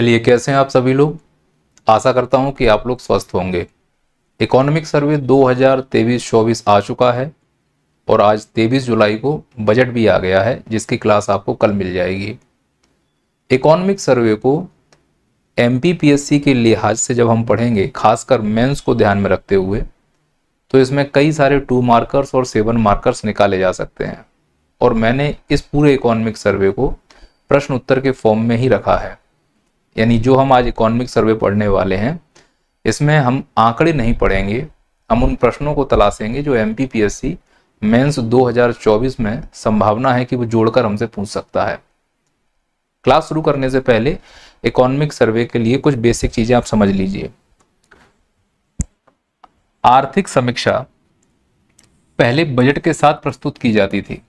चलिए, कैसे हैं आप सभी लोग। आशा करता हूं कि आप लोग स्वस्थ होंगे। इकोनॉमिक सर्वे 2023-24 आ चुका है और आज 23 जुलाई को बजट भी आ गया है, जिसकी क्लास आपको कल मिल जाएगी। इकोनॉमिक सर्वे को एमपीपीएससी के लिहाज से जब हम पढ़ेंगे, खासकर मेंस को ध्यान में रखते हुए, तो इसमें कई सारे 2 मार्कर्स और 7 मार्कर्स निकाले जा सकते हैं। और मैंने इस पूरे इकोनॉमिक सर्वे को प्रश्न उत्तर के फॉर्म में ही रखा है। यानी जो हम आज इकोनॉमिक सर्वे पढ़ने वाले हैं, इसमें हम आंकड़े नहीं पढ़ेंगे, हम उन प्रश्नों को तलाशेंगे जो एमपीपीएससी मेंस 2024 में संभावना है कि वो जोड़कर हमसे पूछ सकता है। क्लास शुरू करने से पहले इकोनॉमिक सर्वे के लिए कुछ बेसिक चीजें आप समझ लीजिए। आर्थिक समीक्षा पहले बजट के साथ प्रस्तुत की जाती थी।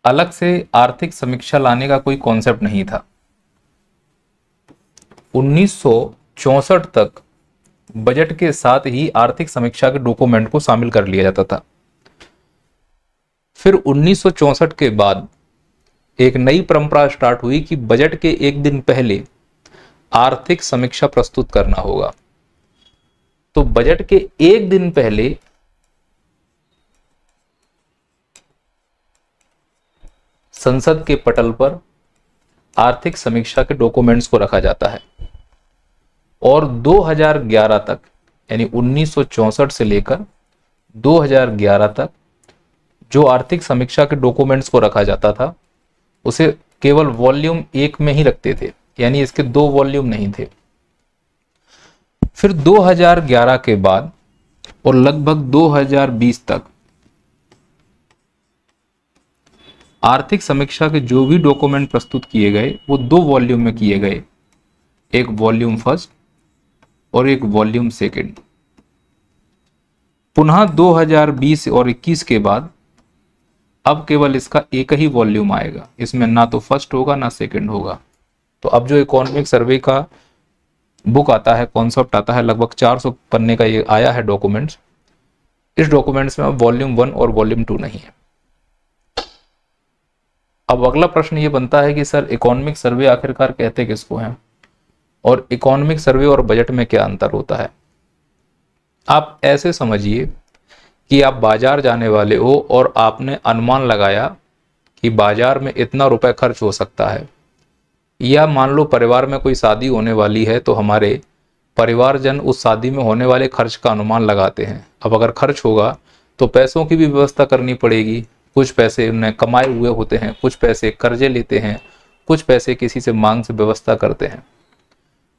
अलग से आर्थिक समीक्षा लाने का कोई कॉन्सेप्ट नहीं था। 1964 तक बजट के साथ ही आर्थिक समीक्षा के डॉक्यूमेंट को शामिल कर लिया जाता था। फिर 1964 के बाद एक नई परंपरा स्टार्ट हुई कि बजट के एक दिन पहले आर्थिक समीक्षा प्रस्तुत करना होगा। तो बजट के एक दिन पहले संसद के पटल पर आर्थिक समीक्षा के डॉक्यूमेंट्स को रखा जाता है और 2011 तक, यानी 1964 से लेकर 2011 तक जो आर्थिक समीक्षा के डॉक्यूमेंट्स को रखा जाता था, उसे केवल वॉल्यूम 1 में ही रखते थे, यानी इसके 2 वॉल्यूम नहीं थे। फिर 2011 के बाद और लगभग 2020 तक आर्थिक समीक्षा के जो भी डॉक्यूमेंट प्रस्तुत किए गए वो 2 वॉल्यूम में किए गए, एक वॉल्यूम फर्स्ट और एक वॉल्यूम सेकंड। पुनः 2020 और 21 के बाद अब केवल इसका एक ही वॉल्यूम आएगा, इसमें ना तो फर्स्ट होगा ना सेकंड होगा। तो अब जो इकोनॉमिक सर्वे का बुक आता है, कॉन्सेप्ट आता है, लगभग 400 पन्ने का ये आया है डॉक्यूमेंट्स। इस डॉक्यूमेंट्स में अब वॉल्यूम 1 और वॉल्यूम 2 नहीं है। अब अगला प्रश्न ये बनता है कि सर, इकोनॉमिक सर्वे आखिरकार कहते किसको हैं और इकोनॉमिक सर्वे और बजट में क्या अंतर होता है। आप ऐसे समझिए कि आप बाजार जाने वाले हो और आपने अनुमान लगाया कि बाजार में इतना रुपए खर्च हो सकता है, या मान लो परिवार में कोई शादी होने वाली है तो हमारे परिवारजन उस शादी में होने वाले खर्च का अनुमान लगाते हैं। अब अगर खर्च होगा तो पैसों की भी व्यवस्था करनी पड़ेगी। कुछ पैसे उन्हें कमाए हुए होते हैं, कुछ पैसे कर्जे लेते हैं, कुछ पैसे किसी से मांग से व्यवस्था करते हैं।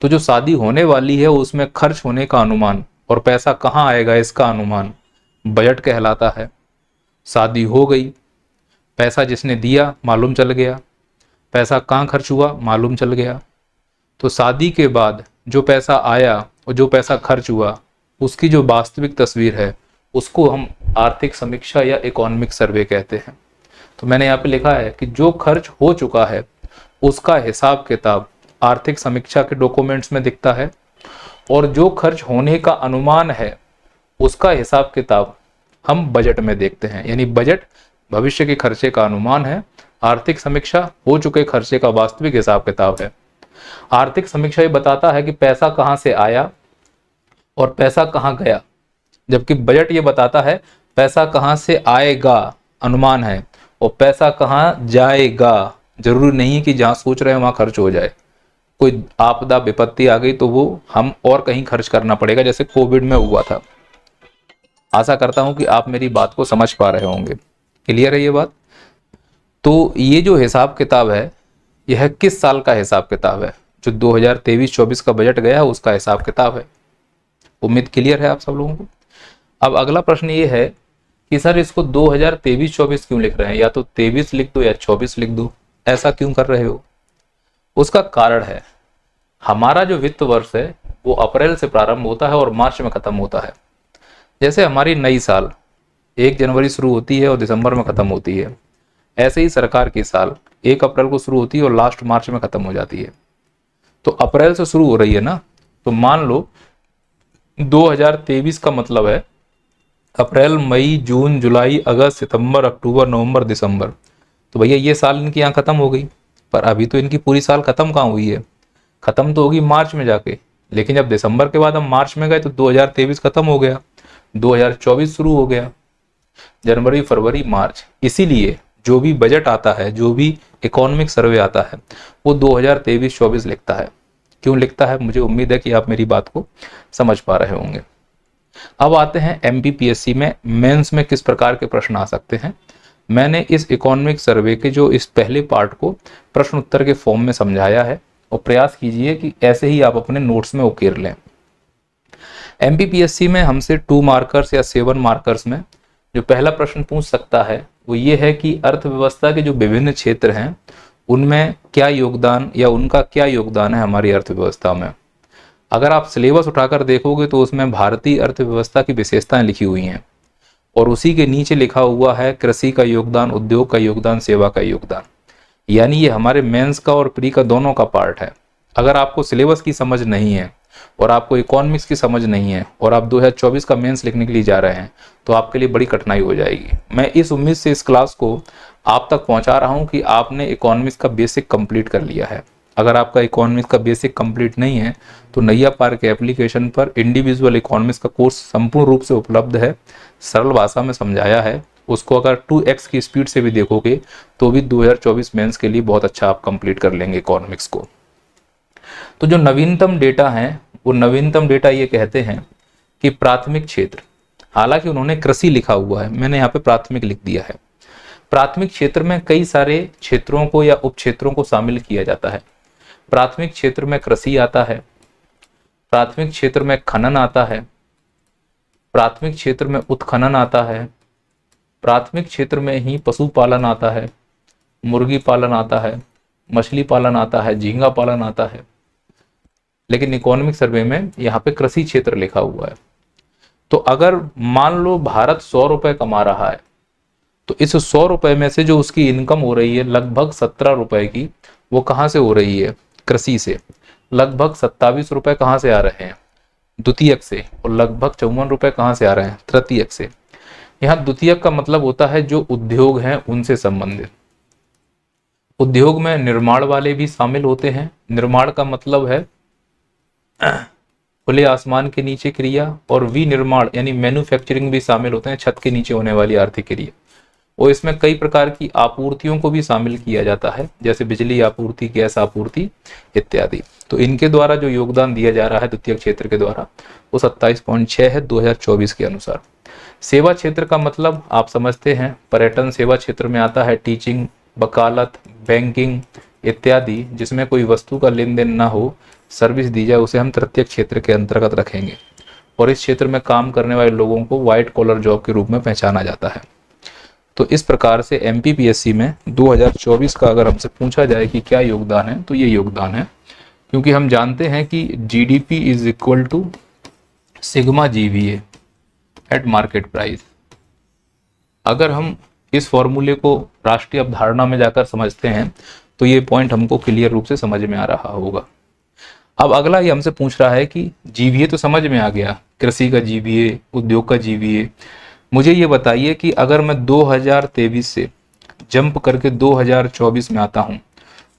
तो जो शादी होने वाली है उसमें खर्च होने का अनुमान और पैसा कहाँ आएगा इसका अनुमान बजट कहलाता है। शादी हो गई, पैसा जिसने दिया मालूम चल गया, पैसा कहाँ खर्च हुआ मालूम चल गया। तो शादी के बाद जो पैसा आया और जो पैसा खर्च हुआ, उसकी जो वास्तविक तस्वीर है उसको हम आर्थिक समीक्षा या इकोनॉमिक सर्वे कहते हैं। तो मैंने यहाँ पे लिखा है कि जो खर्च हो चुका है उसका हिसाब किताब आर्थिक समीक्षा के डॉक्यूमेंट्स में दिखता है, और जो खर्च होने का अनुमान है उसका हिसाब किताब हम बजट में देखते हैं। यानी बजट भविष्य के खर्चे का अनुमान है, आर्थिक समीक्षा हो चुके खर्चे का वास्तविक हिसाब किताब है। आर्थिक समीक्षा ये बताता है कि पैसा कहाँ से आया और पैसा कहाँ गया, जबकि बजट ये बताता है पैसा कहाँ से आएगा अनुमान है और पैसा कहाँ जाएगा। जरूरी नहीं है कि जहाँ सोच रहे हैं वहाँ खर्च हो जाए। कोई आपदा विपत्ति आ गई तो वो हम और कहीं खर्च करना पड़ेगा, जैसे कोविड में हुआ था। आशा करता हूँ कि आप मेरी बात को समझ पा रहे होंगे। क्लियर है ये बात। तो ये जो हिसाब किताब है यह किस साल का हिसाब किताब है, जो 2023-24 का बजट गया है उसका हिसाब किताब है। उम्मीद क्लियर है आप सब लोगों को। अब अगला प्रश्न ये है कि सर, इसको 2023-24 क्यों लिख रहे हैं, या तो 23 लिख दो या 24 लिख दो, ऐसा क्यों कर रहे हो। उसका कारण है, हमारा जो वित्त वर्ष है वो अप्रैल से प्रारंभ होता है और मार्च में खत्म होता है। जैसे हमारी नई साल 1 जनवरी शुरू होती है और दिसंबर में खत्म होती है, ऐसे ही सरकार की साल 1 अप्रैल को शुरू होती है और लास्ट मार्च में खत्म हो जाती है। तो अप्रैल से शुरू हो रही है ना, तो मान लो 2023 का मतलब है अप्रैल, मई, जून, जुलाई, अगस्त, सितंबर, अक्टूबर, नवंबर, दिसंबर। तो भैया ये साल इनकी यहाँ खत्म हो गई, पर अभी तो इनकी पूरी साल खत्म कहाँ हुई है, खत्म तो होगी मार्च में जाके। लेकिन जब दिसंबर के बाद हम मार्च में गए तो 2023 खत्म हो गया, 2024 शुरू हो गया, जनवरी, फरवरी, मार्च। इसीलिए जो भी बजट आता है, जो भी इकोनॉमिक सर्वे आता है, वो 2023-24 लिखता है। क्यों लिखता है, मुझे उम्मीद है कि आप मेरी बात को समझ पा रहे होंगे। अब आते हैं एमपीपीएससी में मेंस में किस प्रकार के प्रश्न आ सकते हैं। मैंने इस इकोनॉमिक सर्वे के जो इस पहले पार्ट को प्रश्न उत्तर के फॉर्म में समझाया है, और प्रयास कीजिए कि ऐसे ही आप अपने नोट्स में उकेर लें। एमपीपीएससी में हमसे 2 मार्कर्स या 7 मार्कर्स में जो पहला प्रश्न पूछ सकता है वो ये है कि अर्थव्यवस्था के जो विभिन्न क्षेत्र हैं उनमें क्या योगदान या उनका क्या योगदान है हमारी अर्थव्यवस्था में। अगर आप सिलेबस उठाकर देखोगे तो उसमें भारतीय अर्थव्यवस्था की विशेषताएं लिखी हुई हैं, और उसी के नीचे लिखा हुआ है कृषि का योगदान, उद्योग का योगदान, सेवा का योगदान। यानी ये हमारे मेंस का और प्री का दोनों का पार्ट है। अगर आपको सिलेबस की समझ नहीं है और आपको इकोनॉमिक्स की समझ नहीं है और आप 2024 का मेंस लिखने के लिए जा रहे हैं तो आपके लिए बड़ी कठिनाई हो जाएगी। मैं इस उम्मीद से इस क्लास को आप तक पहुंचा रहा हूं कि आपने इकोनॉमिक्स का बेसिक कंप्लीट कर लिया है। अगर आपका इकोनॉमिक्स का बेसिक कंप्लीट नहीं है तो नैया पार के एप्लीकेशन पर इंडिविजुअल इकोनॉमिक्स का कोर्स संपूर्ण रूप से उपलब्ध है, सरल भाषा में समझाया है। उसको अगर 2x की स्पीड से भी देखोगे तो भी 2024 मेंस के लिए बहुत अच्छा आप कंप्लीट कर लेंगे इकोनॉमिक्स को। तो जो नवीनतम डेटा है वो नवीनतम डेटा ये कहते हैं कि प्राथमिक क्षेत्र, हालांकि उन्होंने कृषि लिखा हुआ है, मैंने यहाँ पे प्राथमिक लिख दिया है। प्राथमिक क्षेत्र में कई सारे क्षेत्रों को या उप क्षेत्रों को शामिल किया जाता है। प्राथमिक क्षेत्र में कृषि आता है, प्राथमिक क्षेत्र में खनन आता है, प्राथमिक क्षेत्र में उत्खनन आता है, प्राथमिक क्षेत्र में ही पशुपालन आता है, मुर्गी पालन आता है, मछली पालन आता है, झींगा पालन आता है। लेकिन इकोनॉमिक सर्वे में यहाँ पे कृषि क्षेत्र लिखा हुआ है। तो अगर मान लो भारत 100 रुपए कमा रहा है तो इस 100 रुपए में से जो उसकी इनकम हो रही है लगभग 17 रुपए की, वो कहाँ से हो रही है, कृषि से। लगभग 27 रुपए कहाँ से आ रहे हैं, द्वितीयक से, और लगभग 54 रुपए कहाँ से आ रहे हैं, तृतीयक से। यहाँ द्वितीयक का मतलब होता है जो उद्योग हैं उनसे संबंधित। उद्योग में निर्माण वाले भी शामिल होते हैं। निर्माण का मतलब है खुले आसमान के नीचे क्रिया, और विनिर्माण यानी मैन्युफैक्चरिंग भी शामिल होते हैं, छत के नीचे होने वाली आर्थिक क्रिया। और इसमें कई प्रकार की आपूर्तियों को भी शामिल किया जाता है, जैसे बिजली आपूर्ति, गैस आपूर्ति इत्यादि। तो इनके द्वारा जो योगदान दिया जा रहा है द्वितीय क्षेत्र के द्वारा वो 27.6 है 2024 के अनुसार। सेवा क्षेत्र का मतलब आप समझते हैं, पर्यटन सेवा क्षेत्र में आता है टीचिंग, वकालत, बैंकिंग इत्यादि। जिसमें कोई वस्तु का लेन देन ना हो, सर्विस दी जाए, उसे हम तृतीय क्षेत्र के अंतर्गत रखेंगे। और इस क्षेत्र में काम करने वाले लोगों को व्हाइट कॉलर जॉब के रूप में पहचाना जाता है। तो इस प्रकार से एमपीपीएससी में 2024 का अगर हमसे पूछा जाए कि क्या योगदान है तो ये योगदान है, क्योंकि हम जानते हैं कि GDP is equal to sigma GVA at market price. अगर हम इस फॉर्मूले को राष्ट्रीय अवधारणा में जाकर समझते हैं तो ये पॉइंट हमको क्लियर रूप से समझ में आ रहा होगा। अब अगला ये हमसे पूछ रहा है कि जीवीए तो समझ में आ गया, कृषि का जीवीए, उद्योग का जीवीए। मुझे ये बताइए कि अगर मैं 2023 से जंप करके 2024 में आता हूं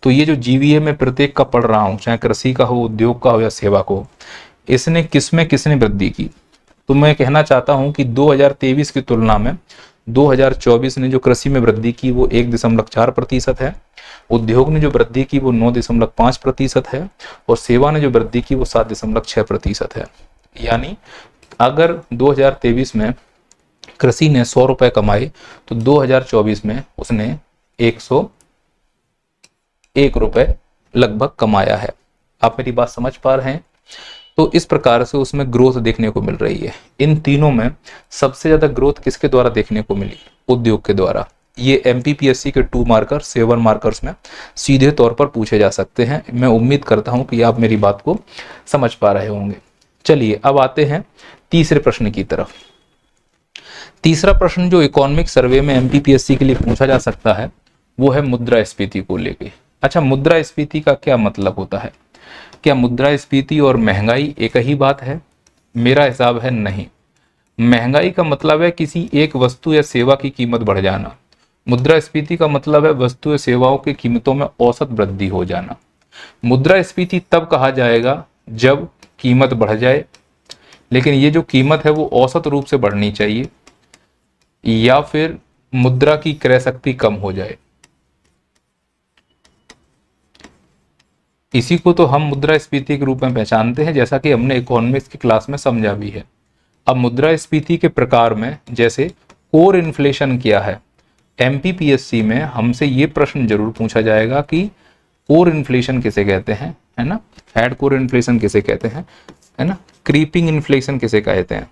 तो ये जो जीवीए में प्रत्येक का पढ़ रहा हूं, चाहे कृषि का हो, उद्योग का हो या सेवा का हो, इसने किसमें किसने वृद्धि की। तो मैं कहना चाहता हूं कि 2023 की तुलना में 2024 ने जो कृषि में वृद्धि की वो 1.4% है, उद्योग ने जो वृद्धि की वो 9.5% है, और सेवा ने जो वृद्धि की वो 7.6% है। यानी अगर 2023 में कृषि ने 100 रुपए कमाए तो 2024 में उसने 101 रुपए लगभग कमाया है। आप मेरी बात समझ पा रहे हैं। तो इस प्रकार से उसमें ग्रोथ देखने को मिल रही है। इन तीनों में सबसे ज्यादा ग्रोथ किसके द्वारा देखने को मिली, उद्योग के द्वारा। ये एमपीपीएससी के 2 मार्कर 7 मार्कर्स में सीधे तौर पर पूछे जा सकते हैं। मैं उम्मीद करता हूं कि आप मेरी बात को समझ पा रहे होंगे। चलिए अब आते हैं तीसरे प्रश्न की तरफ। तीसरा प्रश्न जो इकोनॉमिक सर्वे में एमपीपीएससी के लिए पूछा जा सकता है वो है मुद्रास्फीति को लेके। अच्छा, मुद्रास्फीति का क्या मतलब होता है? क्या मुद्रास्फीति और महंगाई एक ही बात है? मेरा हिसाब है नहीं। महंगाई का मतलब है किसी एक वस्तु या सेवा की कीमत बढ़ जाना। मुद्रास्फीति का मतलब है वस्तु या सेवाओं की कीमतों में औसत वृद्धि हो जाना। मुद्रास्फीति तब कहा जाएगा जब कीमत बढ़ जाए, लेकिन ये जो कीमत है वो औसत रूप से बढ़नी चाहिए, या फिर मुद्रा की क्रय शक्ति कम हो जाए। इसी को तो हम मुद्रास्फीति के रूप में पहचानते हैं, जैसा कि हमने इकोनॉमिक्स की क्लास में समझा भी है। अब मुद्रास्फीति के प्रकार में जैसे कोर इन्फ्लेशन क्या है, एमपीपीएससी में हमसे ये प्रश्न जरूर पूछा जाएगा कि कोर इन्फ्लेशन किसे कहते हैं, है ना, हेड कोर इन्फ्लेशन किसे कहते हैं, है ना, क्रीपिंग इन्फ्लेशन किसे कहते हैं।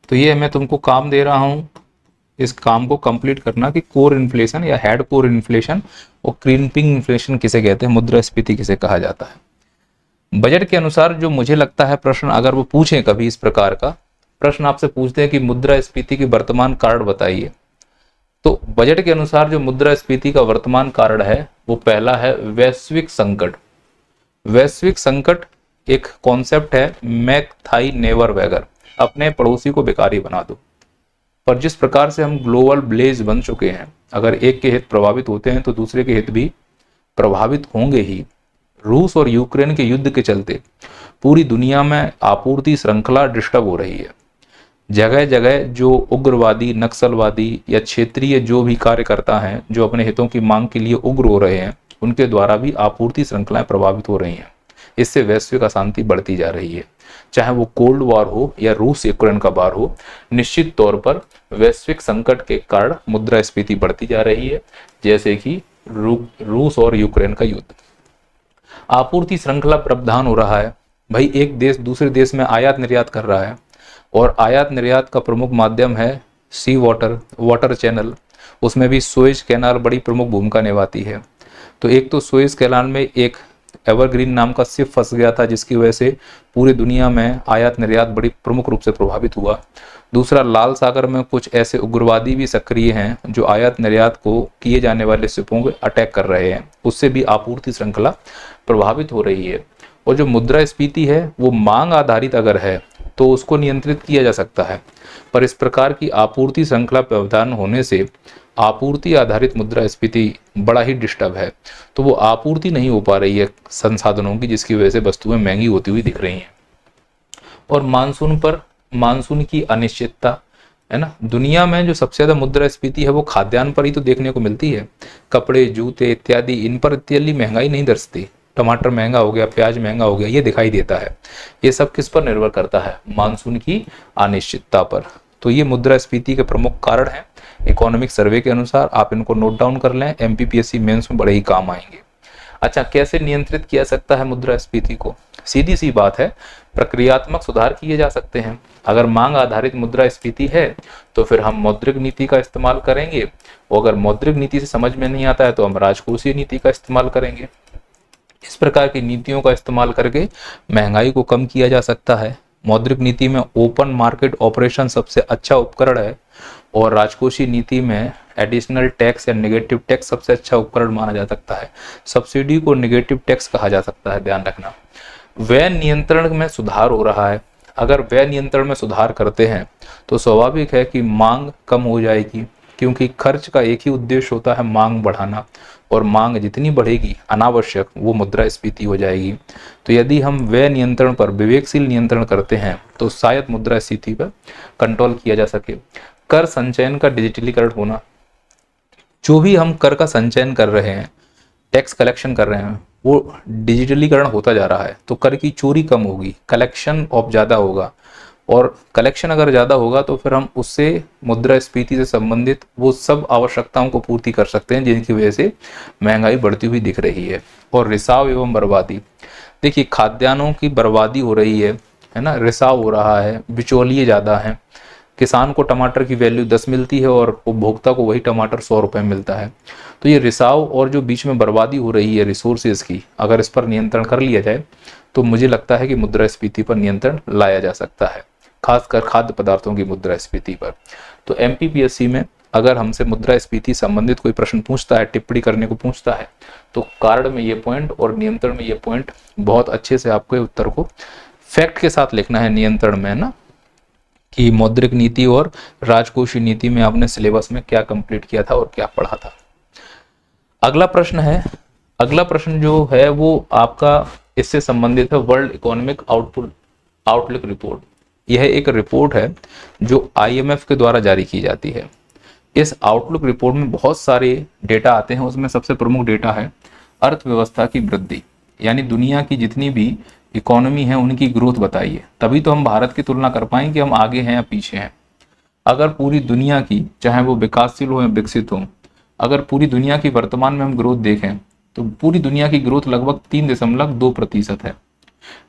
तो ये मैं तुमको काम दे रहा हूं, इस काम को कंप्लीट करना कि कोर इन्फ्लेशन या हेड कोर इन्फ्लेशन और क्रीपिंग इन्फ्लेशन किसे कहते हैं, मुद्रास्फीति किसे कहा जाता है। बजट के अनुसार जो मुझे लगता है प्रश्न अगर वो पूछें कभी, इस प्रकार का प्रश्न आपसे पूछते हैं कि मुद्रास्फीति के वर्तमान कारण बताइए, तो बजट के अनुसार जो मुद्रास्फीति का वर्तमान कारण है वो पहला है वैश्विक संकट। वैश्विक संकट एक कॉन्सेप्ट है, मेक थाई नेवर बैगर, अपने पड़ोसी को भिखारी बना दो। पर जिस प्रकार से हम ग्लोबल विलेज बन चुके हैं, अगर एक के हित प्रभावित होते हैं तो दूसरे के हित भी प्रभावित होंगे ही। रूस और यूक्रेन के युद्ध के चलते पूरी दुनिया में आपूर्ति श्रृंखला डिस्टर्ब हो रही है। जगह जगह जो उग्रवादी, नक्सलवादी या क्षेत्रीय जो भी कार्यकर्ता हैं जो अपने हितों की मांग के लिए उग्र हो रहे हैं, उनके द्वारा भी आपूर्ति श्रृंखलाएं प्रभावित हो रही हैं। इससे वैश्विक अशांति बढ़ती जा रही है। चाहे वो कोल्ड वॉर हो या रूस यूक्रेन का वार हो, निश्चित तौर पर वैश्विक संकट के कारण मुद्रास्फीति बढ़ती जा रही है, जैसे कि रूस और यूक्रेन का युद्ध। आपूर्ति श्रृंखला प्रावधान हो रहा है। भाई एक देश दूसरे देश में आयात निर्यात कर रहा है, और आयात निर्यात का प्रमुख माध्यम है सी वाटर चैनल। उसमें भी सुएज कैनाल बड़ी प्रमुख भूमिका निभाती है। तो एक तो सुएज कैनाल में एक एवरग्रीन नाम का शिप फंस गया था, जिसकी वजह से पूरी दुनिया में आयात निर्यात बड़ी प्रमुख रूप से प्रभावित हुआ। दूसरा, लाल सागर में कुछ ऐसे उग्रवादी भी सक्रिय हैं जो आयात निर्यात को किए जाने वाले शिपों को अटैक कर रहे हैं, उससे भी आपूर्ति श्रृंखला प्रभावित हो रही है। और जो मुद्रास्फीति है वो मांग आधारित अगर है तो उसको नियंत्रित किया जा सकता है, पर इस प्रकार की आपूर्ति श्रृंखला प्रावधान होने से आपूर्ति आधारित मुद्रास्फीति बड़ा ही डिस्टर्ब है। तो वो आपूर्ति नहीं हो पा रही है संसाधनों की, जिसकी वजह से वस्तुएं महंगी होती हुई दिख रही हैं। और मानसून की अनिश्चितता है ना, दुनिया में जो सबसे ज्यादा मुद्रास्फीति है वो खाद्यान्न पर ही तो देखने को मिलती है। कपड़े, जूते इत्यादि, इन पर इतनी महंगाई नहीं दर्शती। टमाटर महंगा हो गया, प्याज महंगा हो गया, ये दिखाई देता है। ये सब किस पर निर्भर करता है, मानसून की अनिश्चितता पर। तो ये मुद्रास्फीति के प्रमुख कारण हैं इकोनॉमिक सर्वे के अनुसार। आप इनको नोट डाउन कर लें, एमपीपीएससी मेंस में बड़े ही काम आएंगे। अच्छा, कैसे नियंत्रित किया सकता है मुद्रास्फीति को? सीधी सी बात है, प्रक्रियात्मक सुधार किए जा सकते हैं। अगर मांग आधारित मुद्रास्फीति है तो फिर हम मौद्रिक नीति का इस्तेमाल करेंगे, और अगर मौद्रिक नीति से समझ में नहीं आता है तो हम राजकोषीय नीति का इस्तेमाल करेंगे। इस प्रकार की नीतियों का इस्तेमाल करके महंगाई को कम किया जा सकता है। मौद्रिक नीति में ओपन मार्केट ऑपरेशन सबसे अच्छा उपकरण है, और राजकोषीय नीति में एडिशनल टैक्स या नेगेटिव टैक्स सबसे अच्छा उपकरण माना जा सकता है। सब्सिडी को नेगेटिव टैक्स कहा जा सकता है, ध्यान रखना। व्यय नियंत्रण में सुधार हो रहा है। अगर व्यय नियंत्रण में सुधार करते हैं तो स्वाभाविक है कि मांग कम हो जाएगी, क्योंकि खर्च का एक ही उद्देश्य होता है, मांग बढ़ाना, और मांग जितनी बढ़ेगी अनावश्यक वो मुद्रास्फीति हो जाएगी। तो यदि हम व्यय नियंत्रण पर विवेकशील नियंत्रण करते हैं तो शायद मुद्रास्फीति पर कंट्रोल किया जा सके। कर संचयन का डिजिटलीकरण होना, जो भी हम कर का संचयन कर रहे हैं, टैक्स कलेक्शन कर रहे हैं, वो डिजिटलीकरण होता जा रहा है, तो कर की चोरी कम होगी, कलेक्शन ऑफ ज़्यादा होगा, और कलेक्शन अगर ज़्यादा होगा तो फिर हम उससे मुद्रास्फीति से संबंधित वो सब आवश्यकताओं को पूर्ति कर सकते हैं जिनकी वजह से महंगाई बढ़ती हुई दिख रही है। और रिसाव एवं बर्बादी, देखिए खाद्यान्नों की बर्बादी हो रही है ना, रिसाव हो रहा है, बिचौलिए ज़्यादा हैं। किसान को टमाटर की वैल्यू 10 मिलती है और उपभोक्ता को वही टमाटर 100 रुपये में मिलता है। तो ये रिसाव और जो बीच में बर्बादी हो रही है रिसोर्सेज की, अगर इस पर नियंत्रण कर लिया जाए तो मुझे लगता है कि मुद्रास्फीति पर नियंत्रण लाया जा सकता है, खासकर खाद्य पदार्थों की मुद्रास्फीति पर। तो एमपीपीएससी में अगर हमसे मुद्रास्फीति संबंधित कोई प्रश्न पूछता है, टिप्पणी करने को पूछता है, तो कारण में ये पॉइंट और नियंत्रण में ये पॉइंट बहुत अच्छे से आपको उत्तर को फैक्ट के साथ लिखना है नियंत्रण में, ना कि मौद्रिक नीति और राजकोषीय नीति में आपने सिलेबस में क्या कंप्लीट किया था और क्या पढ़ा था। अगला प्रश्न जो है वो आपका इससे संबंधित है, वर्ल्ड इकोनॉमिक आउटलुक रिपोर्ट। यह एक रिपोर्ट है जो IMF के द्वारा जारी की जाती है। इस आउटलुक रिपोर्ट में बहुत सारे डेटा आते हैं, उसमें सबसे प्रमुख डेटा है अर्थव्यवस्था की वृद्धि, यानी दुनिया की जितनी भी इकोनॉमी है उनकी ग्रोथ बताइए, तभी तो हम भारत की तुलना कर पाएंगे कि हम आगे हैं या पीछे हैं। अगर पूरी दुनिया की, चाहे वो विकासशील हो या विकसित हो, अगर पूरी दुनिया की वर्तमान में हम ग्रोथ देखें तो पूरी दुनिया की ग्रोथ लगभग 3.2% है।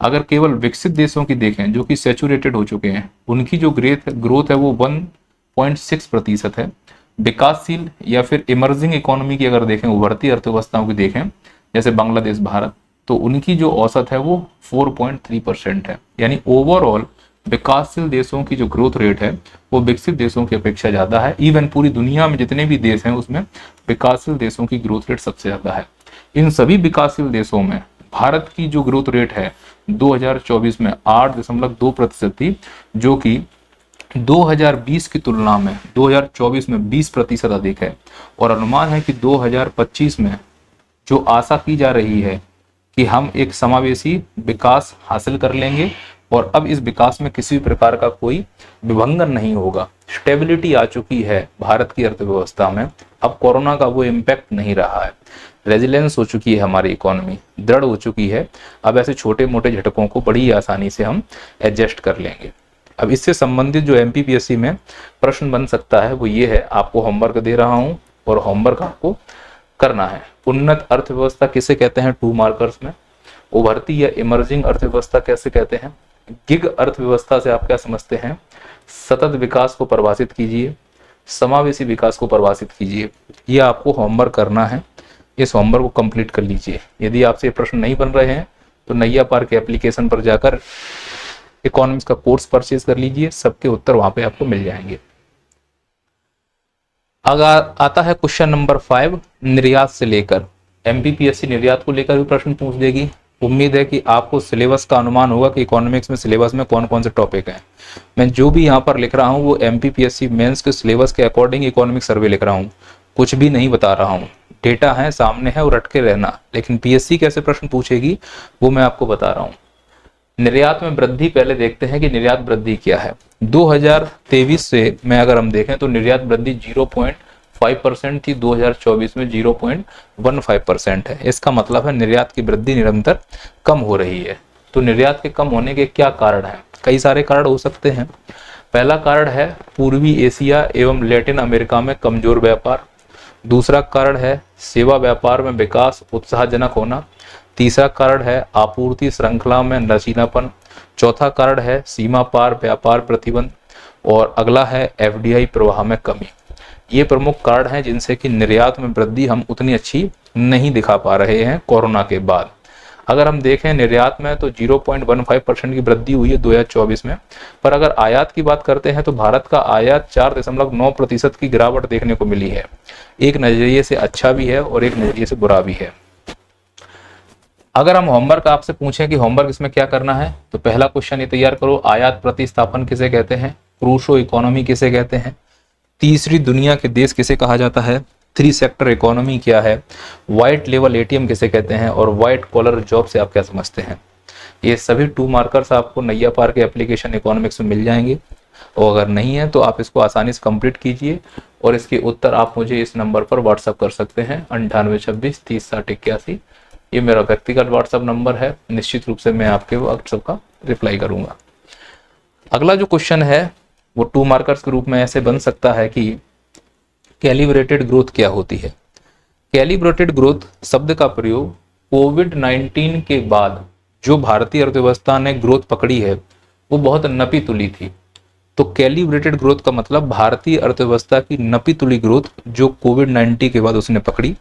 अगर केवल विकसित देशों की देखें जो कि सैचुरेटेड हो चुके हैं, उनकी जो ग्रोथ है वो 1.6% है। विकासशील या फिर इमर्जिंग इकोनॉमी की अगर देखें, उभरती अर्थव्यवस्थाओं की देखें जैसे बांग्लादेश, भारत, तो उनकी जो औसत है वो 4.3% है। यानी ओवरऑल विकासशील देशों की जो ग्रोथ रेट है वो विकसित देशों की अपेक्षा ज्यादा है। इवन पूरी दुनिया में जितने भी देश हैं उसमें विकासशील देशों की ग्रोथ रेट सबसे ज्यादा है। इन सभी विकासशील देशों में भारत की जो ग्रोथ रेट है 2024 में 8.2% थी, जो कि 2020 की तुलना में 2024 में 20% अधिक है। और अनुमान है कि 2025 में जो आशा की जा रही है कि हम एक समावेशी विकास हासिल कर लेंगे और अब इस विकास में किसी भी प्रकार का कोई विभंगन नहीं होगा। स्टेबिलिटी आ चुकी है भारत की अर्थव्यवस्था में, अब कोरोना का वो इम्पैक्ट नहीं रहा है, रेजिलेंस हो चुकी है हमारी इकोनॉमी, दृढ़ हो चुकी है। अब ऐसे छोटे मोटे झटकों को बड़ी आसानी से हम एडजस्ट कर लेंगे। अब इससे संबंधित जो MPPSC में प्रश्न बन सकता है वो ये है, आपको होमवर्क दे रहा हूं और होमवर्क आपको करना है। उन्नत अर्थव्यवस्था किसे कहते हैं 2 मार्कर्स में, उभरती या इमर्जिंग अर्थव्यवस्था कैसे कहते हैं, गिग अर्थव्यवस्था से आप क्या समझते हैं, सतत विकास को परिभाषित कीजिए, समावेशी विकास को परिभाषित कीजिए। ये आपको होमवर्क करना है, इस होमवर्क को कंप्लीट कर लीजिए। यदि आपसे ये प्रश्न नहीं बन रहे हैं तो नैया पार के एप्लीकेशन पर जाकर इकोनॉमिक्स का कोर्स परचेज कर लीजिए, सबके उत्तर वहां पे आपको मिल जाएंगे। अगर आता है क्वेश्चन नंबर 5, निर्यात से लेकर। MPPSC निर्यात को लेकर भी प्रश्न पूछ देगी। उम्मीद है कि आपको सिलेबस का अनुमान होगा कि इकोनॉमिक्स में सिलेबस में कौन कौन से टॉपिक हैं। मैं जो भी यहाँ पर लिख रहा हूँ वो MPPSC मेंस के सिलेबस के अकॉर्डिंग इकोनॉमिक सर्वे लिख रहा हूँ, कुछ भी नहीं बता रहा हूँ। डेटा है सामने है और रट के रहना, लेकिन PSC कैसे प्रश्न पूछेगी वो मैं आपको बता रहा हूँ। निर्यात में वृद्धि, पहले देखते हैं कि निर्यात वृद्धि क्या है। 2023 से में अगर हम देखें तो निर्यात वृद्धि 0.5% थी, 2024 में 0.15% है। इसका मतलब है निर्यात की वृद्धि निरंतर कम हो रही है। तो निर्यात के कम होने के क्या कारण हैं? कई सारे कारण हो सकते हैं। पहला कारण है पूर्वी एशिया एवं लैटिन अमेरिका में कमजोर व्यापार। दूसरा कारण है सेवा व्यापार में विकास उत्साहजनक होना। तीसरा कारण है आपूर्ति श्रृंखला में लचीलापन। चौथा कारण है सीमा पार व्यापार प्रतिबंध। और अगला है FDI प्रवाह में कमी। ये प्रमुख कारण हैं जिनसे कि निर्यात में वृद्धि हम उतनी अच्छी नहीं दिखा पा रहे हैं कोरोना के बाद। अगर हम देखें निर्यात में तो 0.15% की वृद्धि हुई है 2024 में, पर अगर आयात की बात करते हैं तो भारत का आयात 4.9% की गिरावट देखने को मिली है। एक नजरिए से अच्छा भी है और एक नजरिए से बुरा भी है। अगर हम होमवर्क आपसे पूछें कि होमवर्क इसमें क्या करना है, तो पहला क्वेश्चन ये तैयार करो, आयात प्रतिस्थापन किसे कहते हैं, क्रूशो इकोनॉमी किसे कहते हैं, तीसरी दुनिया के देश किसे कहा जाता है, 3 सेक्टर इकोनॉमी क्या है, व्हाइट लेवल ATM किसे कहते हैं और व्हाइट कॉलर जॉब से आप क्या समझते हैं। ये सभी 2 मार्कर्स आपको नैया पार के एप्लीकेशन इकोनॉमिक्स में मिल जाएंगे, और अगर नहीं है तो आप इसको आसानी से कंप्लीट कीजिए और इसके उत्तर आप मुझे इस नंबर पर व्हाट्सअप कर सकते हैं 9826 30 60 81। ये मेरा व्यक्तिगत व्हाट्सअप नंबर है, निश्चित रूप से मैं आपके व्हाट्सअप का रिप्लाई करूंगा। अगला जो क्वेश्चन है वो 2 मार्कर्स के रूप में ऐसे बन सकता है कि कैलिब्रेटेड ग्रोथ क्या होती है। कैलिब्रेटेड ग्रोथ शब्द का प्रयोग कोविड-19 के बाद जो भारतीय अर्थव्यवस्था ने ग्रोथ पकड़ी है वो बहुत नपी तुली थी। तो कैलिब्रेटेड ग्रोथ का मतलब भारतीय अर्थव्यवस्था की नपी तुली ग्रोथ जो कोविड-19 के बाद उसने पकड़ी।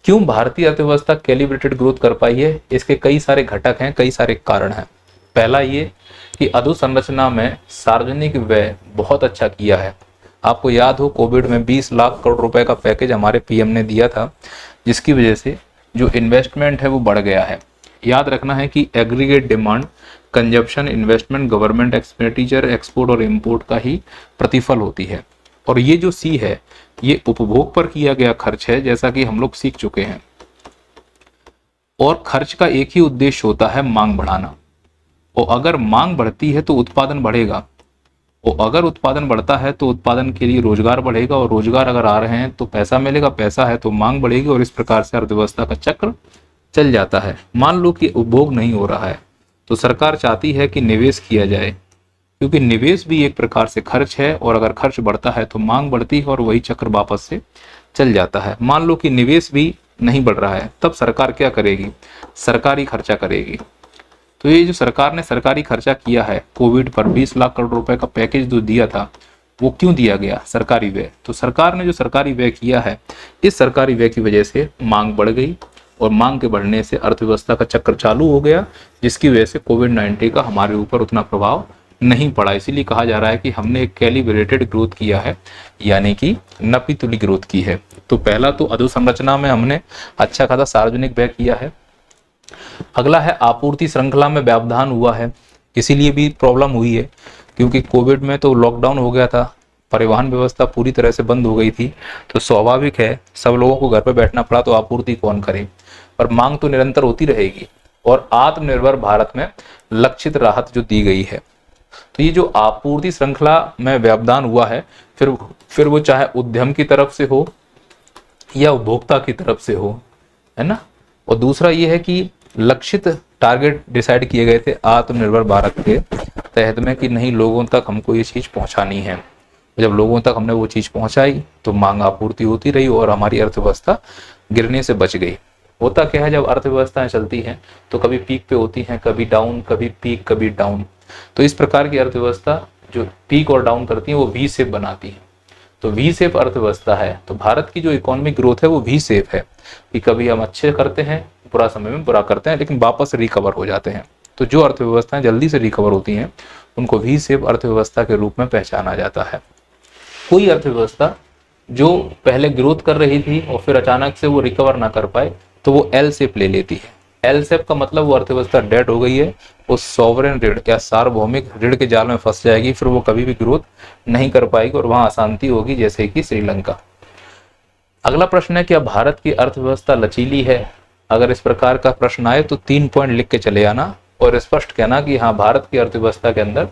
क्यों भारतीय अर्थव्यवस्था कैलिब्रेटेड ग्रोथ कर पाई है, इसके कई सारे घटक हैं, कई सारे कारण हैं। पहला ये कि अधोसंरचना में सार्वजनिक व्यय बहुत अच्छा किया है। आपको याद हो कोविड में 20 लाख करोड़ रुपए का पैकेज हमारे PM ने दिया था, जिसकी वजह से जो इन्वेस्टमेंट है वो बढ़ गया है। याद रखना है कि aggregate demand consumption, investment, government expenditure, export और इंपोर्ट का ही प्रतिफल होती है। और ये जो सी है ये उपभोग पर किया गया खर्च है, जैसा कि हम लोग सीख चुके हैं। और खर्च का एक ही उद्देश्य होता है, मांग बढ़ाना। और अगर मांग बढ़ती है तो उत्पादन बढ़ेगा, और अगर उत्पादन बढ़ता है तो उत्पादन के लिए रोजगार बढ़ेगा, और रोजगार अगर आ रहे हैं तो पैसा मिलेगा, पैसा है तो मांग बढ़ेगी, और इस प्रकार से अर्थव्यवस्था का चक्र चल जाता है। मान लो कि उपभोग नहीं हो रहा है तो सरकार चाहती है कि निवेश किया जाए, क्योंकि निवेश भी एक प्रकार से खर्च है, और अगर खर्च बढ़ता है तो मांग बढ़ती है, और वही चक्र वापस से चल जाता है। मान लो कि निवेश भी नहीं बढ़ रहा है, तब सरकार क्या करेगी? सरकारी खर्चा करेगी। तो ये जो सरकार ने सरकारी खर्चा किया है कोविड पर, 20 लाख करोड़ रुपए का पैकेज जो दिया था, वो क्यों दिया गया? सरकारी व्यय। तो सरकार ने जो सरकारी व्यय किया है, इस सरकारी व्यय की वजह से मांग बढ़ गई, और मांग के बढ़ने से अर्थव्यवस्था का चक्र चालू हो गया, जिसकी वजह से कोविड-19 का हमारे ऊपर उतना प्रभाव नहीं पड़ा। इसीलिए कहा जा रहा है कि हमने एक कैलिब्रेटेड ग्रोथ किया है, यानी कि नपी तुली ग्रोथ की है। तो पहला तो अधोसंरचना में हमने अच्छा खासा सार्वजनिक व्यय किया है। अगला है आपूर्ति श्रृंखला में व्यवधान हुआ है, इसीलिए भी प्रॉब्लम हुई है, क्योंकि कोविड में तो लॉकडाउन हो गया था, परिवहन व्यवस्था पूरी तरह से बंद हो गई थी, तो स्वाभाविक है सब लोगों को घर पर बैठना पड़ा, तो आपूर्ति कौन करे? पर मांग तो निरंतर होती रहेगी। और आत्मनिर्भर भारत में लक्षित राहत जो दी गई है, तो ये जो आपूर्ति श्रृंखला में व्यवधान हुआ है, फिर वो चाहे उद्यम की तरफ से हो या उपभोक्ता की तरफ से हो, है ना। और दूसरा ये है कि लक्षित टारगेट डिसाइड किए गए थे आत्मनिर्भर भारत के तहत में, कि नहीं, लोगों तक हमको ये चीज पहुंचानी है। जब लोगों तक हमने वो चीज पहुंचाई तो मांग आपूर्ति होती रही, और हमारी अर्थव्यवस्था गिरने से बच गई। होता क्या है, जब अर्थव्यवस्थाएं चलती हैं तो कभी पीक पे होती हैं, कभी डाउन, कभी पीक, कभी डाउन। तो इस प्रकार की अर्थव्यवस्था जो पीक और डाउन करती है वो वी शेप बनाती है। तो वी शेप अर्थव्यवस्था है। तो भारत की जो इकोनॉमिक ग्रोथ है वो वी शेप है, कि कभी हम अच्छे करते हैं, बुरा समय में बुरा करते हैं, लेकिन वापस रिकवर हो जाते हैं। तो जो अर्थव्यवस्थाएं जल्दी से रिकवर होती हैं उनको वी शेप अर्थव्यवस्था के रूप में पहचाना जाता है। कोई अर्थव्यवस्था जो पहले ग्रोथ कर रही थी और फिर अचानक से वो रिकवर ना कर पाए तो वो एल शेप ले लेती है। एल शेप का मतलब वो अर्थव्यवस्था डेड हो गई है, वो सॉवरेन ऋण या सार्वभौमिक ऋण के जाल में फंस जाएगी, फिर वो कभी भी ग्रोथ नहीं कर पाएगी और वहां अशांति होगी, जैसे कि श्रीलंका। अगला प्रश्न है, क्या भारत की अर्थव्यवस्था लचीली है? अगर इस प्रकार का प्रश्न आए तो 3 पॉइंट लिख के चले आना और स्पष्ट कहना कि हाँ, भारत की अर्थव्यवस्था के अंदर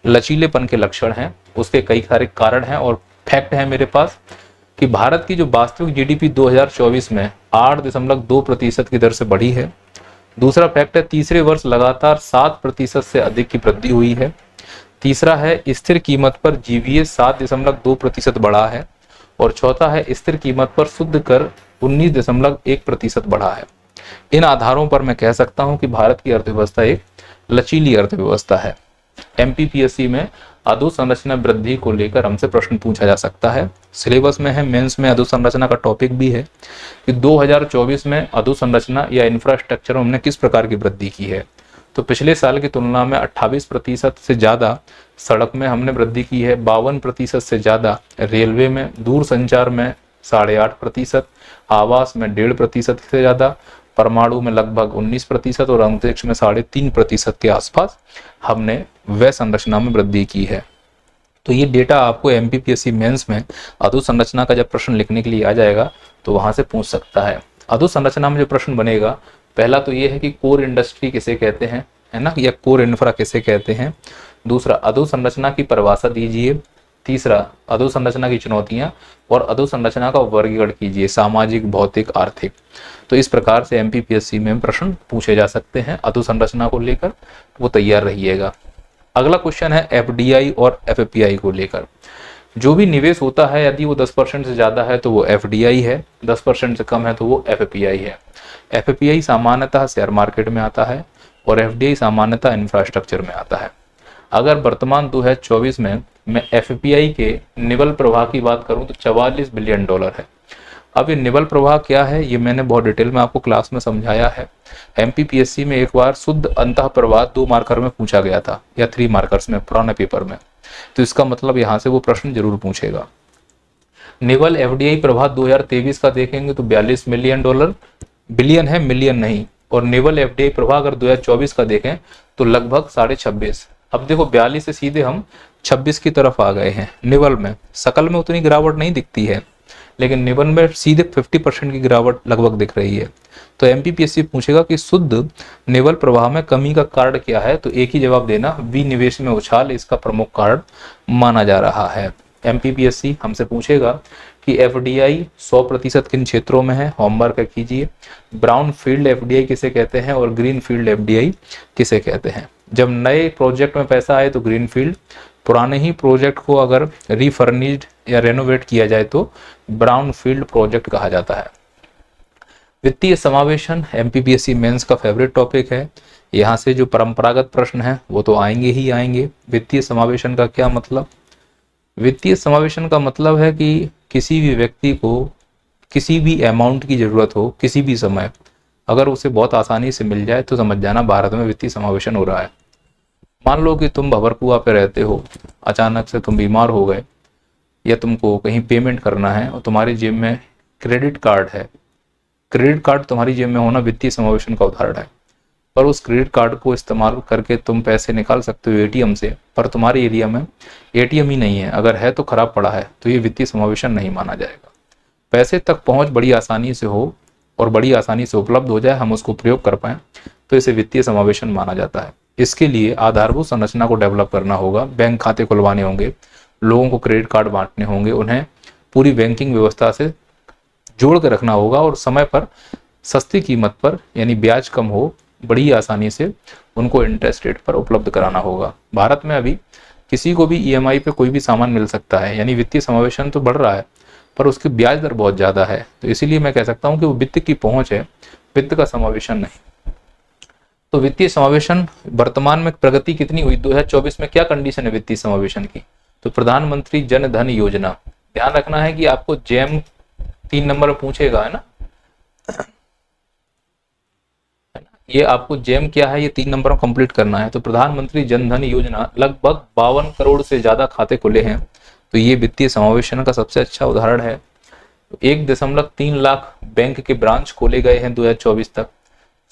लचीलेपन के लक्षण हैं। उसके कई सारे कारण हैं और फैक्ट हैं मेरे पास, कि भारत की जो वास्तविक जीडीपी 2024 में 8.2% की दर से बढ़ी है। दूसरा फैक्ट है, तीसरे वर्ष लगातार 7% से अधिक की वृद्धि हुई है। तीसरा है, स्थिर कीमत पर जीवीएस 7.2% बढ़ा है। और चौथा है, स्थिर कीमत पर शुद्ध कर 19.1% बढ़ा है। इन आधारों पर मैं कह सकता हूं कि भारत की अर्थव्यवस्था एक लचीली अर्थव्यवस्था है। एमपीपीएससी में अधोसंरचना वृद्धि को लेकर हमसे प्रश्न पूछा जा सकता है। सिलेबस में है, मेंस में अधोसंरचना का टॉपिक भी है कि 2024 में अधोसंरचना या इंफ्रास्ट्रक्चर में हमने किस प्रकार की वृद्धि की है। तो पिछले साल की तुलना में 28% से ज्यादा सड़क में हमने वृद्धि की है, 52% से ज्यादा रेलवे में, दूर संचार में 8.5%, आवास में 1.5% से ज्यादा, परमाणु में लगभग 19% और अंतरिक्ष में 3.5% के आसपास हमने व्यय संरचना में वृद्धि की है। तो ये डेटा आपको एमपीपीएससी मेंस में अधोसंरचना का जब प्रश्न लिखने के लिए आ जाएगा तो वहां से पूछ सकता है। अधोसंरचना में जो प्रश्न बनेगा, पहला तो ये है कि कोर इंडस्ट्री किसे कहते हैं, है ना, या कोर इंफ्रा किसे कहते हैं। दूसरा, अधोसंरचना की परिभाषा दीजिए। तीसरा, अधोसंरचना की चुनौतियां और अधोसंरचना का वर्गीकरण कीजिए, सामाजिक, भौतिक, आर्थिक। तो इस प्रकार से एमपीपीएससी में प्रश्न पूछे जा सकते हैं अधोसंरचना को लेकर, वो तैयार रहिएगा। अगला क्वेश्चन है एफडीआई और एफपीआई को लेकर। जो भी निवेश होता है यदि वो 10% से ज्यादा है तो वो एफडीआई है, 10% से कम है तो वो एफपीआई है। एफपीआई सामान्यतः शेयर मार्केट में आता है और एफडीआई सामान्यतः इंफ्रास्ट्रक्चर में आता है। अगर वर्तमान 2024 में मैं एफपीआई के निवल प्रवाह की बात करूं तो $44 बिलियन है। अब ये निवल प्रवाह क्या है ये मैंने बहुत डिटेल में आपको क्लास में समझाया है। एमपीपीएससी में एक बार शुद्ध अंतः प्रवाह 2 मार्कर में पूछा गया था या 3 मार्कर्स में पुराने पेपर में, तो इसका मतलब यहाँ से वो प्रश्न जरूर पूछेगा। निवल एफडीआई प्रवाह 2023 का देखेंगे तो $42 मिलियन, बिलियन है, मिलियन नहीं, और नेवल एफडीआई प्रवाह अगर 2024 का देखें तो लगभग 26.5। अब देखो 42 से सीधे हम 26 की तरफ आ गए हैं। नेवल में सकल में उतनी गिरावट नहीं दिखती है, लेकिन नेवल में सीधे 50% की गिरावट लगभग दिख रही है। तो एमपीपीएससी पूछेगा कि शुद्ध नेवल प्रवाह में कमी का कारण क्या है, तो एक ही जवाब देना, विनिवेश में उछाल इसका प्रमुख कारण माना जा रहा है। एमपीपीएससी हमसे पूछेगा कि एफडीआई 100% किन क्षेत्रों में है, होमवर्क कीजिए। ब्राउन फील्ड एफडीआई किसे कहते हैं और ग्रीन फील्ड एफडीआई किसे कहते हैं। जब नए प्रोजेक्ट में पैसा आए तो ग्रीन फील्ड, पुराने ही प्रोजेक्ट को अगर रिफर्निश्ड या रेनोवेट किया जाए तो ब्राउन फील्ड प्रोजेक्ट कहा जाता है। वित्तीय समावेशन एमपीपीएससी मेंस का फेवरेट टॉपिक है। यहाँ से जो परंपरागत प्रश्न है वो तो आएंगे ही आएंगे। वित्तीय समावेशन का क्या मतलब? वित्तीय समावेशन का मतलब है कि किसी भी व्यक्ति को किसी भी अमाउंट की जरूरत हो किसी भी समय, अगर उसे बहुत आसानी से मिल जाए तो समझ जाना भारत में वित्तीय समावेशन हो रहा है। मान लो कि तुम भंवरकुआ पे रहते हो, अचानक से तुम बीमार हो गए या तुमको कहीं पेमेंट करना है और तुम्हारी जेब में क्रेडिट कार्ड है। क्रेडिट कार्ड तुम्हारी जेब में होना वित्तीय समावेशन का उदाहरण है। पर उस क्रेडिट कार्ड को इस्तेमाल करके तुम पैसे निकाल सकते हो एटीएम से, पर तुम्हारे एरिया में एटीएम ही नहीं है, अगर है तो खराब पड़ा है, तो ये वित्तीय समावेशन नहीं माना जाएगा। पैसे तक पहुंच बड़ी आसानी से हो और बड़ी आसानी से उपलब्ध हो जाए, हम उसको प्रयोग कर पाएं, तो इसे वित्तीय समावेशन माना जाता है। इसके लिए आधारभूत संरचना को डेवलप करना होगा, बैंक खाते खुलवाने होंगे, लोगों को क्रेडिट कार्ड बांटने होंगे, उन्हें पूरी बैंकिंग व्यवस्था से जोड़ कर रखना होगा और समय पर सस्ती कीमत पर, यानी ब्याज कम हो, बड़ी आसानी से उनको इंटरेस्ट रेट पर उपलब्ध कराना होगा। भारत में अभी किसी को भी ईएमआई पे कोई भी सामान मिल सकता है, यानी वित्तीय समावेशन तो बढ़ रहा है पर उसकी ब्याज दर बहुत ज्यादा है। तो इसीलिए मैं कह सकता हूं कि वो वित्त की पहुंच है, वित्त का समावेशन नहीं। तो वित्तीय समावेशन वर्तमान में प्रगति कितनी हुई 2024 में, क्या कंडीशन है वित्तीय समावेशन की? तो प्रधानमंत्री जन धन योजना, ध्यान रखना है कि आपको जेम 3 नंबर में पूछेगा, है ना, ये आपको जेम क्या है ये 3 नंबर में कंप्लीट करना है। तो प्रधानमंत्री जन धन योजना, लगभग 52 करोड़ से ज्यादा खाते खुले हैं, तो ये वित्तीय समावेशन का सबसे अच्छा उदाहरण है। 1.3 लाख बैंक के ब्रांच खोले गए हैं 2024 तक।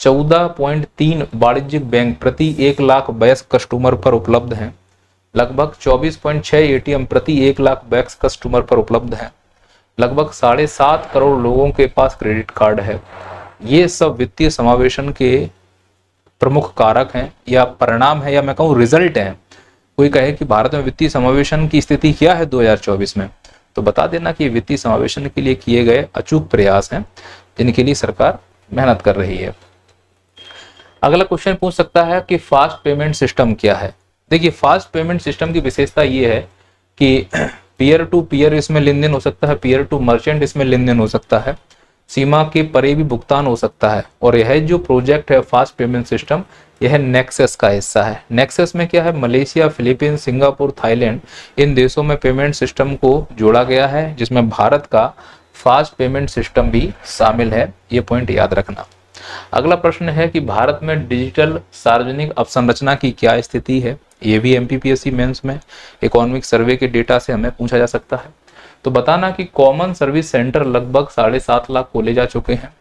14.3 वाणिज्यिक बैंक प्रति 1 लाख वयस्क कस्टमर पर उपलब्ध हैं। लगभग 24.6 एटीएम प्रति 1 लाख वयस्क कस्टमर पर उपलब्ध हैं। लगभग 7.5 करोड़ लोगों के पास क्रेडिट कार्ड है। ये सब वित्तीय समावेशन के प्रमुख कारक हैं या परिणाम है, या मैं कहूँ रिजल्ट है। कोई कहे कि भारत में वित्तीय समावेशन की स्थिति क्या है 2024 में, तो बता देना कि वित्तीय समावेशन के लिए किए गए अचूक प्रयास हैं, जिनके लिए सरकार मेहनत कर रही है। अगला क्वेश्चन पूछ सकता है कि फास्ट पेमेंट सिस्टम क्या है। देखिए, फास्ट पेमेंट सिस्टम की विशेषता ये है कि पीयर टू पीयर इसमें लेन देन हो सकता है, पीयर टू मर्चेंट इसमें लेन देन हो सकता है, सीमा के परे भी भुगतान हो सकता है। और यह जो प्रोजेक्ट है फास्ट पेमेंट सिस्टम, यह नेक्सस का हिस्सा है। नेक्सस में क्या है, मलेशिया, फिलीपींस, सिंगापुर, थाईलैंड, इन देशों में पेमेंट सिस्टम को जोड़ा गया है, जिसमें भारत का फास्ट पेमेंट सिस्टम भी शामिल है। ये पॉइंट याद रखना। अगला प्रश्न है कि भारत में डिजिटल सार्वजनिक अवसंरचना की क्या स्थिति है। ये भी एमपीपीएससी मेंस में इकोनॉमिक सर्वे के डेटा से हमें पूछा जा सकता है। तो बताना कि कॉमन सर्विस सेंटर लगभग 7.5 लाख खोले जा चुके हैं।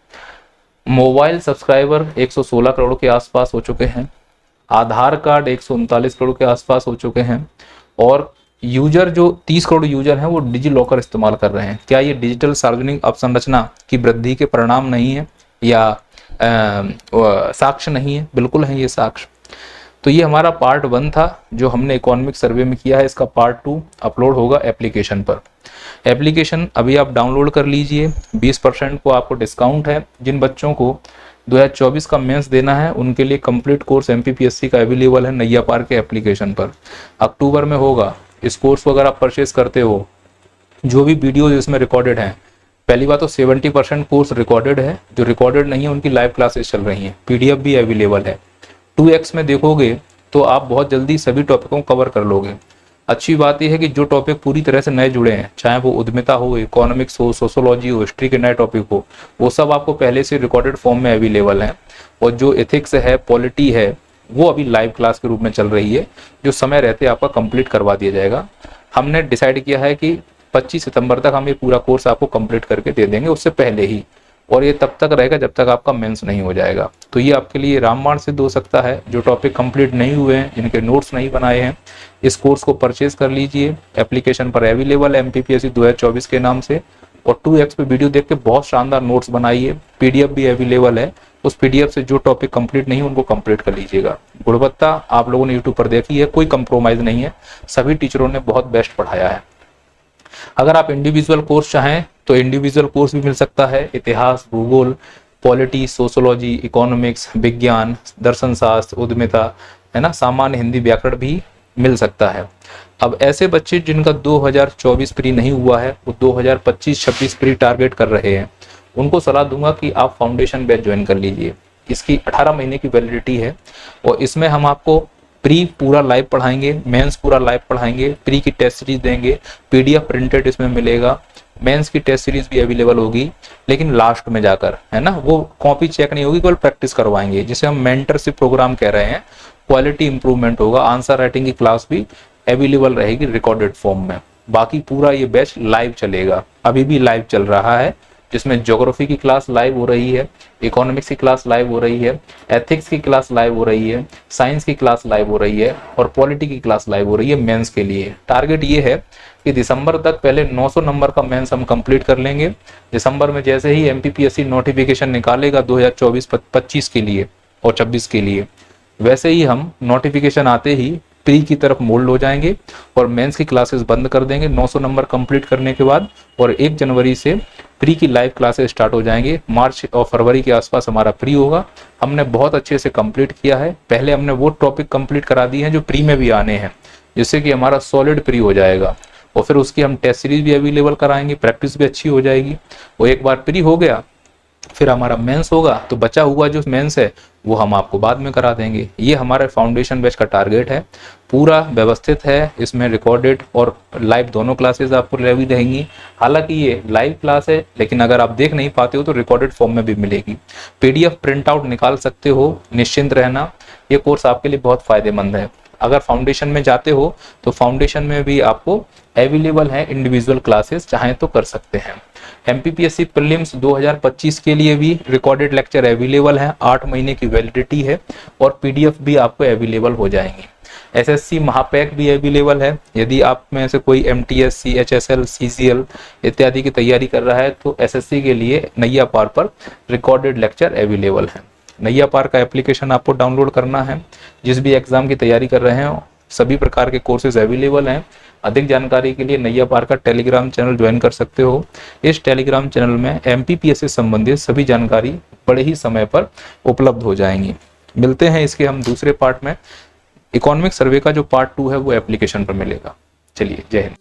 मोबाइल सब्सक्राइबर 116 करोड़ के आसपास हो चुके हैं। आधार कार्ड 139 करोड़ के आसपास हो चुके हैं। और यूजर जो 30 करोड़ यूजर हैं वो डिजी लॉकर इस्तेमाल कर रहे हैं। क्या ये डिजिटल सार्वजनिक अवसंरचना की वृद्धि के परिणाम नहीं है या साक्ष्य नहीं है? बिल्कुल है ये साक्ष्य। तो ये हमारा पार्ट 1 था जो हमने इकोनॉमिक सर्वे में किया है। इसका पार्ट 2 अपलोड होगा एप्लीकेशन पर। एप्लीकेशन अभी आप डाउनलोड कर लीजिए, 20% को आपको डिस्काउंट है। जिन बच्चों को 2024 का मेंस देना है उनके लिए कंप्लीट कोर्स एमपीपीएससी का अवेलेबल है नैया पार के एप्लीकेशन पर। अक्टूबर में होगा। इस कोर्स को अगर आप परचेज करते हो, जो भी वीडियोज इसमें रिकॉर्डेड हैं, पहली बात तो 70% कोर्स रिकॉर्डेड है, जो रिकॉर्डेड नहीं है उनकी लाइव क्लासेस चल रही हैं, पीडीएफ भी अवेलेबल है। 2x में देखोगे तो आप बहुत जल्दी सभी टॉपिकों को कवर कर लोगे। अच्छी बात यह है कि जो टॉपिक पूरी तरह से नए जुड़े हैं, चाहे वो उद्यमिता हो, इकोनॉमिक्स हो, सोशोलॉजी हो, हिस्ट्री के नए टॉपिक हो, वो सब आपको पहले से रिकॉर्डेड फॉर्म में अवेलेबल हैं। और जो एथिक्स है, पॉलिटी है, वो अभी लाइव क्लास के रूप में चल रही है, जो समय रहते आपका कंप्लीट करवा दिया जाएगा। हमने डिसाइड किया है कि 25 सितंबर तक हम ये पूरा कोर्स आपको कंप्लीट करके दे देंगे, उससे पहले ही। और ये तब तक रहेगा जब तक आपका मेंस नहीं हो जाएगा। तो ये आपके लिए रामबाण सिद्ध हो सकता है। जो टॉपिक कंप्लीट नहीं हुए हैं, जिनके नोट्स नहीं बनाए हैं, इस कोर्स को परचेज कर लीजिए। एप्लीकेशन पर अवेलेबल है MPPSC 2024 के नाम से, और 2x पे वीडियो देख के बहुत शानदार नोट्स बनाइए। PDF भी अवेलेबल है, उस PDF से जो टॉपिक कंप्लीट नहीं है उनको कंप्लीट कर लीजिएगा। गुणवत्ता आप लोगों ने यूट्यूब पर देखी है, कोई कंप्रोमाइज नहीं है, सभी टीचरों ने बहुत बेस्ट पढ़ाया है। अगर आप इंडिविजुअल कोर्स चाहें तो इंडिविजुअल कोर्स भी मिल सकता है। इतिहास, भूगोल, पॉलिटी, सोशोलॉजी, इकोनॉमिक्स, विज्ञान, दर्शन शास्त्र, उद्यमिता, है ना, सामान्य हिंदी, व्याकरण भी मिल सकता है। अब ऐसे बच्चे जिनका 2024 प्री नहीं हुआ है, वो 2025-26 प्री टारगेट कर रहे हैं, उनको सलाह दूंगा कि आप फाउंडेशन बैच ज्वाइन कर लीजिए। इसकी 18 महीने की वैलिडिटी है, और इसमें हम आपको प्री पूरा लाइव पढ़ाएंगे, मेंस पूरा लाइव पढ़ाएंगे, प्री की टेस्ट सीरीज देंगे, PDF प्रिंटेड इसमें मिलेगा, मेंस की टेस्ट सीरीज भी अवेलेबल होगी, लेकिन लास्ट में जाकर, है ना, वो कॉपी चेक नहीं होगी, केवल प्रैक्टिस करवाएंगे, जिसे हम मेंटरशिप प्रोग्राम कह रहे हैं। क्वालिटी इंप्रूवमेंट होगा, आंसर राइटिंग की क्लास भी अवेलेबल रहेगी रिकॉर्डेड फॉर्म में। बाकी पूरा ये बैच लाइव चलेगा, अभी भी लाइव चल रहा है, जिसमें ज्योग्राफी की क्लास लाइव हो रही है, इकोनॉमिक्स की क्लास लाइव हो रही है, एथिक्स की क्लास लाइव हो रही है, साइंस की क्लास लाइव हो रही है, और पॉलिटी की क्लास लाइव हो रही है मेंस के लिए। टारगेट ये है कि दिसंबर तक पहले 900 नंबर का मेंस हम कंप्लीट कर लेंगे। दिसंबर में जैसे ही MPPSC नोटिफिकेशन निकालेगा 2024-25 के लिए और 26 के लिए, वैसे ही हम नोटिफिकेशन आते ही प्री की तरफ मोल्ड हो जाएंगे और मेंस की क्लासेस बंद कर देंगे 900 नंबर कंप्लीट करने के बाद, और 1 जनवरी से प्री की लाइव क्लासेस स्टार्ट हो जाएंगे। मार्च और फरवरी के आसपास हमारा प्री होगा। हमने बहुत अच्छे से कंप्लीट किया है, पहले हमने वो टॉपिक कंप्लीट करा दिए हैं जो प्री में भी आने हैं, जिससे कि हमारा सॉलिड प्री हो जाएगा, और फिर उसकी हम टेस्ट सीरीज भी अवेलेबल कराएंगे, प्रैक्टिस भी अच्छी हो जाएगी। और एक बार प्री हो गया फिर हमारा मेंस होगा, तो बचा हुआ जो मेंस है वो हम आपको बाद में करा देंगे। ये हमारे फाउंडेशन बैच का टारगेट है, पूरा व्यवस्थित है, इसमें रिकॉर्डेड और लाइव दोनों क्लासेस आपको लगी रहेंगी। हालांकि ये लाइव क्लास है, लेकिन अगर आप देख नहीं पाते हो तो रिकॉर्डेड फॉर्म में भी मिलेगी। PDF प्रिंट आउट निकाल सकते हो, निश्चिंत रहना, ये कोर्स आपके लिए बहुत फायदेमंद है। अगर फाउंडेशन में जाते हो तो फाउंडेशन में भी आपको अवेलेबल है इंडिविजुअल क्लासेस, चाहें तो कर सकते हैं। MPPSC प्रीलिम्स 2025 के लिए भी रिकॉर्डेड लेक्चर अवेलेबल है, 8 महीने की वैलिडिटी है, और PDF भी आपको अवेलेबल हो जाएंगी। SSC महापैक भी अवेलेबल है। यदि आप में से कोई MTS, HSL, CGL इत्यादि की तैयारी कर रहा है तो SSC के लिए नैया पार पर रिकॉर्डेड लेक्चर अवेलेबल है। नैया पार का एप्लीकेशन आपको डाउनलोड करना है। जिस भी एग्जाम की तैयारी कर रहे हैं सभी प्रकार के कोर्सेज अवेलेबल हैं। अधिक जानकारी के लिए नैया पार का टेलीग्राम चैनल ज्वाइन कर सकते हो। इस टेलीग्राम चैनल में MPPSC से संबंधित सभी जानकारी बड़े ही समय पर उपलब्ध हो जाएंगी। मिलते हैं इसके हम दूसरे पार्ट में। इकोनॉमिक सर्वे का जो पार्ट 2 है वो एप्लीकेशन पर मिलेगा। चलिए, जय हिंद।